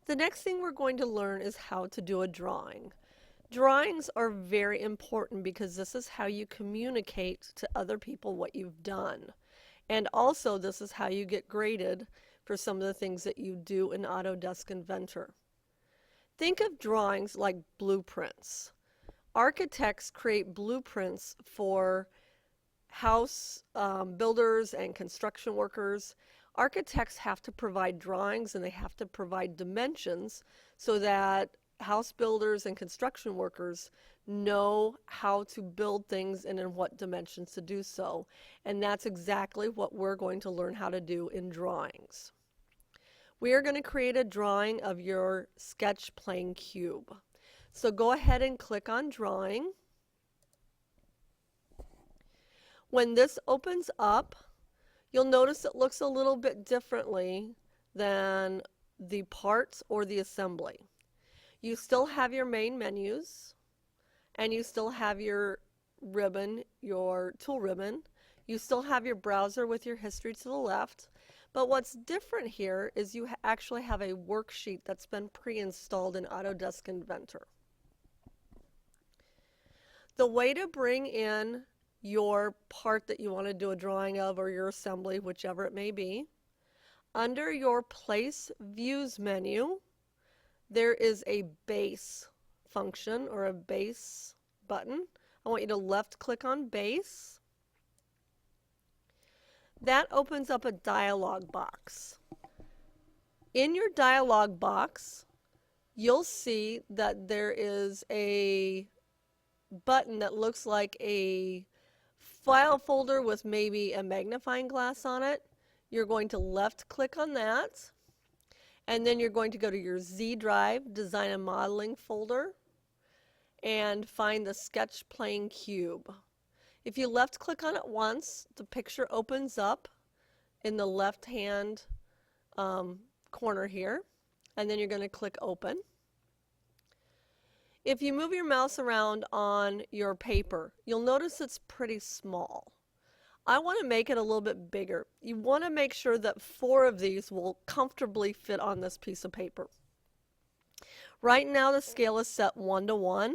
The next thing we're going to learn is how to do a drawing. Drawings are very important because this is how you communicate to other people what you've done. And also this is how you get graded for some of the things that you do in Autodesk Inventor. Think of drawings like blueprints. Architects create blueprints for house builders and construction workers. Architects have to provide drawings and they have to provide dimensions so that house builders and construction workers know how to build things and in what dimensions to do so. And that's exactly what we're going to learn how to do in drawings. We are going to create a drawing of your sketch plane cube. So go ahead and click on drawing. When this opens up, you'll notice it looks a little bit differently than the parts or the assembly. You still have your main menus, and you still have your ribbon, your tool ribbon. You still have your browser with your history to the left. But what's different here is you actually have a worksheet that's been pre-installed in Autodesk Inventor. The way to bring in your part that you want to do a drawing of or your assembly, whichever it may be, under your Place Views menu, there is a base function or a base button. I want you to left click on base. That opens up a dialog box. In your dialog box, you'll see that there is a button that looks like a file folder with maybe a magnifying glass on it. You're going to left click on that, and then you're going to go to your Z drive, Design and Modeling folder, and find the sketch plane cube. If you left click on it once, the picture opens up in the left hand corner here, and then you're going to click open. If you move your mouse around on your paper, you'll notice it's pretty small. I want to make it a little bit bigger. You want to make sure that 4 of these will comfortably fit on this piece of paper. Right now the scale is set 1:1.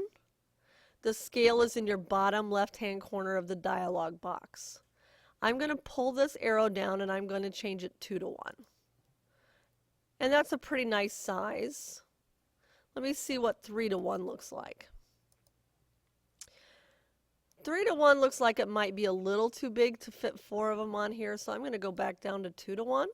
The scale is in your bottom left-hand corner of the dialog box. I'm going to pull this arrow down and I'm going to change it 2:1. And that's a pretty nice size. Let me see what 3:1 looks like. 3:1 looks like it might be a little too big to fit 4 of them on here, so I'm going to go back down to 2:1.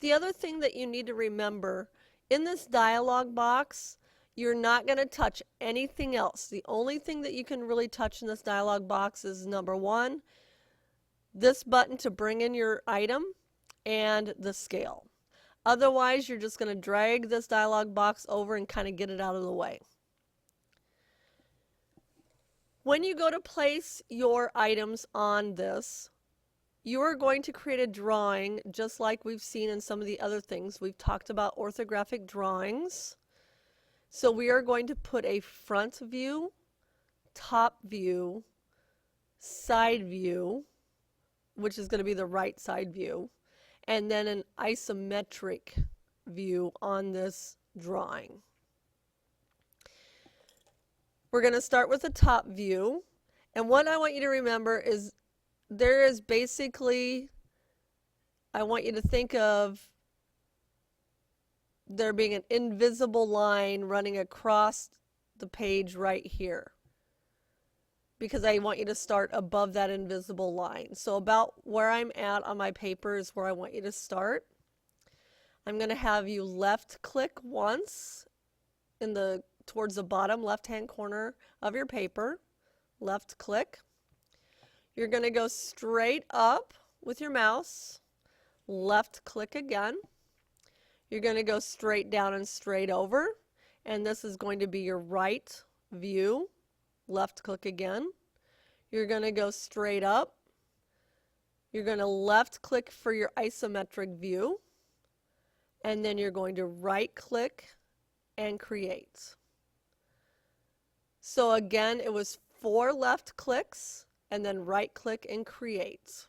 The other thing that you need to remember, in this dialog box, you're not going to touch anything else. The only thing that you can really touch in this dialog box is number 1, this button to bring in your item, and the scale. Otherwise, you're just going to drag this dialog box over and kind of get it out of the way. When you go to place your items on this, you are going to create a drawing just like we've seen in some of the other things. We've talked about orthographic drawings. So we are going to put a front view, top view, side view, which is going to be the right side view, and then an isometric view on this drawing. We're going to start with the top view, and what I want you to remember is there is basically, I want you to think of there being an invisible line running across the page right here, because I want you to start above that invisible line. So about where I'm at on my paper is where I want you to start. I'm going to have you left click once in the towards the bottom left hand corner of your paper. Left click. You're going to go straight up with your mouse. Left click again. You're going to go straight down and straight over, and this is going to be your right view. Left click again. You're going to go straight up. You're going to left click for your isometric view, and then you're going to right click and create. So again, it was 4 left clicks and then right click and create.